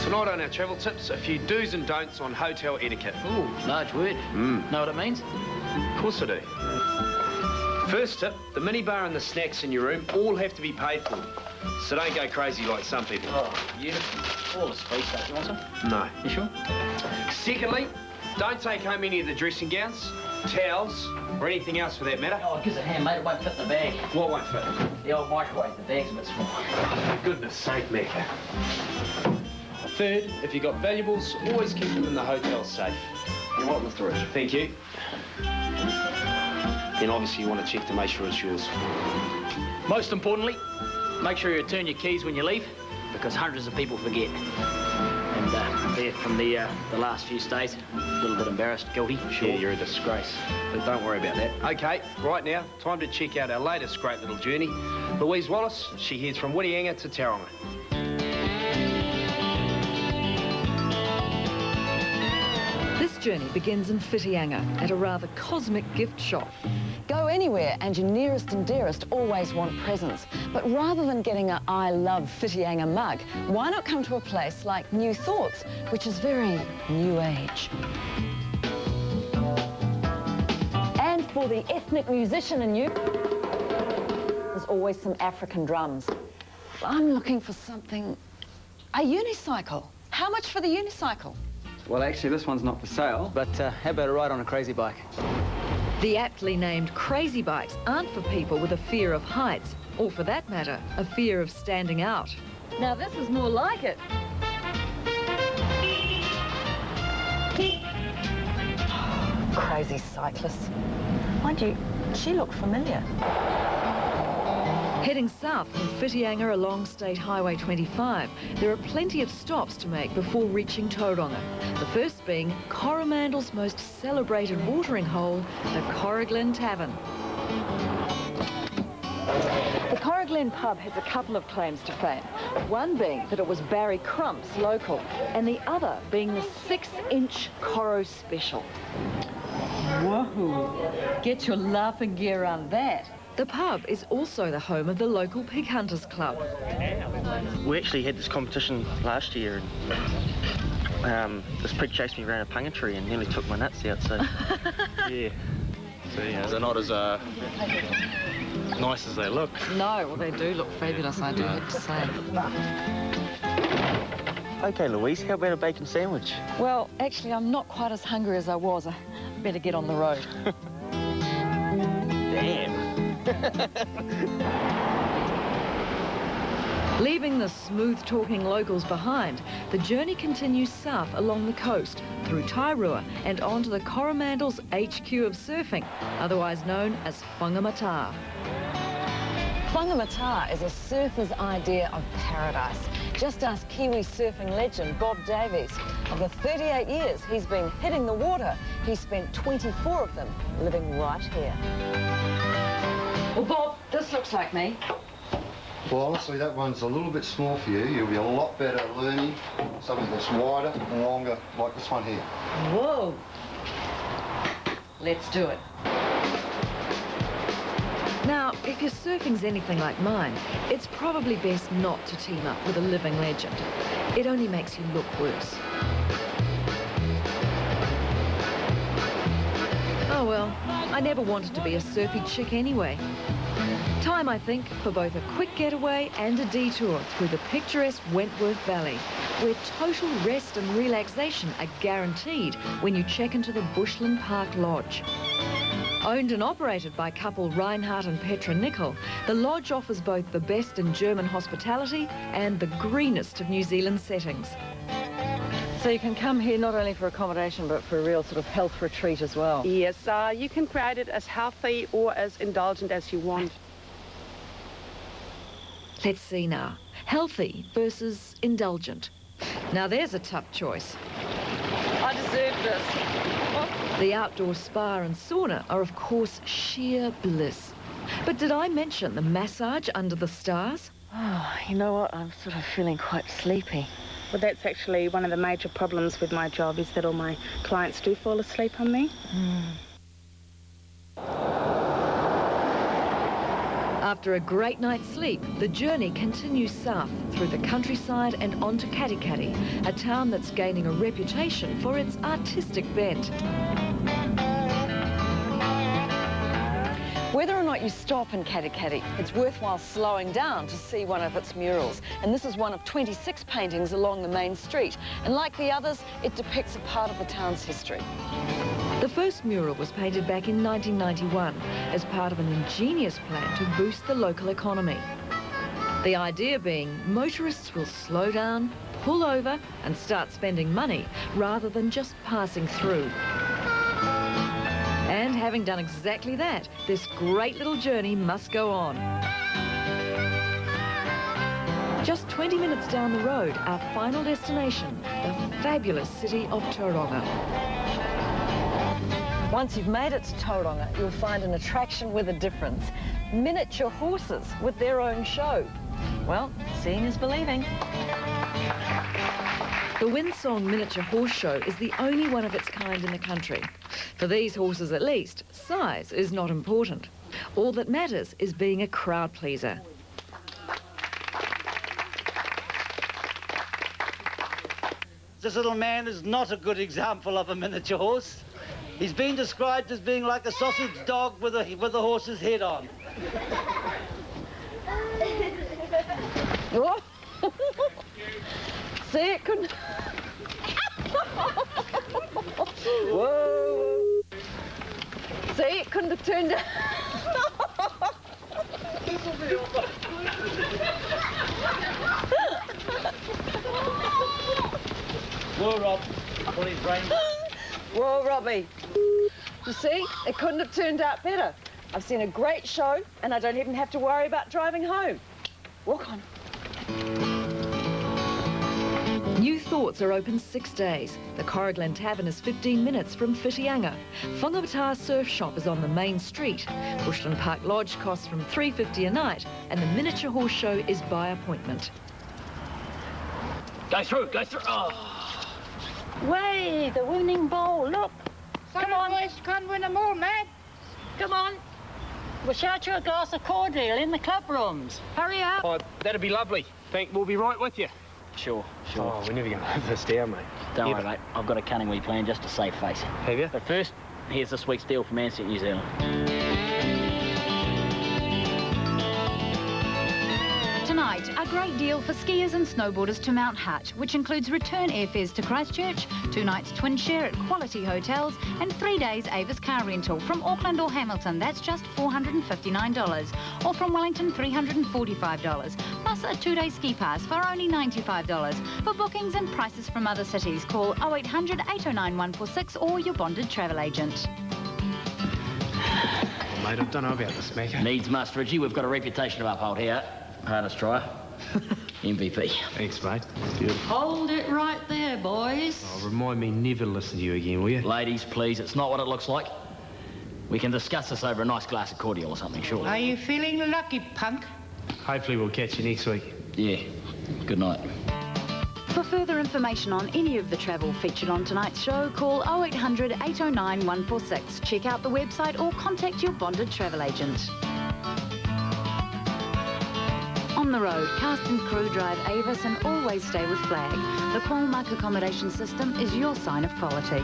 Tonight on our travel tips, a few do's and don'ts on hotel etiquette. Ooh, large word. Know what it means? Of course I do. First tip, the minibar and the snacks in your room all have to be paid for. So don't go crazy like some people. Oh, beautiful. All the sweet stuff. You want some? No. You sure? Secondly, don't take home any of the dressing gowns, towels, or anything else for that matter. Oh, it gives a hand, mate. It won't fit in the bag. What won't fit? The old microwave. The bag's a bit small. For goodness sake, Mecca. Third, if you've got valuables, always keep them in the hotel safe. You're welcome, Mr. Rich. Thank you. Then obviously you want to check to make sure it's yours. Most importantly, make sure you return your keys when you leave, because hundreds of people forget. And there, from the last few stays, a little bit embarrassed, guilty. Sure. Yeah, you're a disgrace. But don't worry about that. Okay, right now, time to check out our latest great little journey. Louise Wallace, she heads from Whitianga to Tauranga. This journey begins in Whitianga at a rather cosmic gift shop. Go anywhere and your nearest and dearest always want presents. But rather than getting a I love Whitianga mug, why not come to a place like New Thoughts, which is very new age. And for the ethnic musician in you, there's always some African drums. I'm looking for something, a unicycle. How much for the unicycle? Well, actually, this one's not for sale. But how about a ride on a crazy bike? The aptly named crazy bikes aren't for people with a fear of heights, or for that matter, a fear of standing out. Now this is more like it. Crazy cyclist. Mind you, she looked familiar. Heading south from Whitianga along State Highway 25, there are plenty of stops to make before reaching Tauranga. The first being Coromandel's most celebrated watering hole, the Corriglen Tavern. The Corriglen pub has a couple of claims to fame. One being that it was Barry Crump's local, and the other being the 6-inch Coro Special. Whoa! Get your laughing gear on that. The pub is also the home of the local Pig Hunters Club. We actually had this competition last year, and this pig chased me around a punga tree and nearly took my nuts out, so yeah. So yeah, they're not as nice as they look. No, well they do look fabulous, I do have to say. Okay, Louise, how about a bacon sandwich? Well, actually, I'm not quite as hungry as I was. I better get on the road. Damn. Leaving the smooth-talking locals behind, the journey continues south along the coast, through Tairua and onto the Coromandel's HQ of surfing, otherwise known as Whangamata. Whangamata is a surfer's idea of paradise. Just ask Kiwi surfing legend Bob Davies. Of the 38 years he's been hitting the water, he spent 24 of them living right here. Well, Bob, this looks like me. Well, honestly, that one's a little bit small for you. You'll be a lot better learning something that's wider and longer, like this one here. Whoa. Let's do it. Now, if your surfing's anything like mine, it's probably best not to team up with a living legend. It only makes you look worse. Oh well, I never wanted to be a surfy chick anyway. Time, I think, for both a quick getaway and a detour through the picturesque Wentworth Valley, where total rest and relaxation are guaranteed when you check into the Bushland Park Lodge. Owned and operated by couple Reinhardt and Petra Nickel, the lodge offers both the best in German hospitality and the greenest of New Zealand settings. So you can come here not only for accommodation, but for a real sort of health retreat as well. Yes, you can create it as healthy or as indulgent as you want. Let's see now. Healthy versus indulgent. Now there's a tough choice. I deserve this. The outdoor spa and sauna are, of course, sheer bliss. But did I mention the massage under the stars? Oh, you know what? I'm sort of feeling quite sleepy. Well, that's actually one of the major problems with my job, is that all my clients do fall asleep on me. After a great night's sleep, the journey continues south through the countryside and onto Katikati, a town that's gaining a reputation for its artistic bent. Whether or not you stop in Katikati, it's worthwhile slowing down to see one of its murals. And this is one of 26 paintings along the main street. And like the others, it depicts a part of the town's history. The first mural was painted back in 1991 as part of an ingenious plan to boost the local economy. The idea being motorists will slow down, pull over and start spending money rather than just passing through. And having done exactly that, this great little journey must go on. Just 20 minutes down the road, our final destination, the fabulous city of Tauranga. Once you've made it to Tauranga, you'll find an attraction with a difference. Miniature horses with their own show. Well, seeing is believing. The Windsong Miniature Horse Show is the only one of its kind in the country. For these horses at least, size is not important. All that matters is being a crowd pleaser. This little man is not a good example of a miniature horse. He's been described as being like a sausage dog with a horse's head on. Oh. See, it couldn't... Whoa. See, it couldn't have turned out... Whoa, Rob. What his brain... Whoa, Robbie. You see, it couldn't have turned out better. I've seen a great show and I don't even have to worry about driving home. Walk on. New Thoughts are open 6 days. The Corrigland Tavern is 15 minutes from Whitianga. Whangamata Surf Shop is on the main street. Bushland Park Lodge costs from $3.50 a night and the Miniature Horse Show is by appointment. Go through, go through. Oh. Way, the winning ball, look. Come on. Boys can't win them all, man. Come on. We'll shout you a glass of cordial in the club rooms. Hurry up. Oh, that'd be lovely. We'll be right with you. Sure. Oh, we're never going to have this down, mate. Don't worry, mate. I've got a cunning wee plan just to save face. Have you? But first, here's this week's deal from Ansett, New Zealand. Tonight, a great deal for skiers and snowboarders to Mount Hutt, which includes return airfares to Christchurch, 2 nights twin share at quality hotels, and 3 days Avis car rental from Auckland or Hamilton. That's just $459, or from Wellington, $345, plus a 2-day ski pass for only $95. For bookings and prices from other cities, call 0800 809 146 or your bonded travel agent. Oh, mate, I don't know about this, Macca. Needs must, Richie. We've got a reputation to uphold here. Hardest trier. MVP. Thanks, mate. Beautiful. Hold it right there, boys. Oh, remind me never to listen to you again, will you? Ladies, please, it's not what it looks like. We can discuss this over a nice glass of cordial or something, surely. Are you feeling lucky, punk? Hopefully we'll catch you next week. Yeah. Good night. For further information on any of the travel featured on tonight's show, call 0800 809 146. Check out the website or contact your bonded travel agent. On the road, cast and crew drive Avis and always stay with flag. The Paul Muck accommodation system is your sign of quality.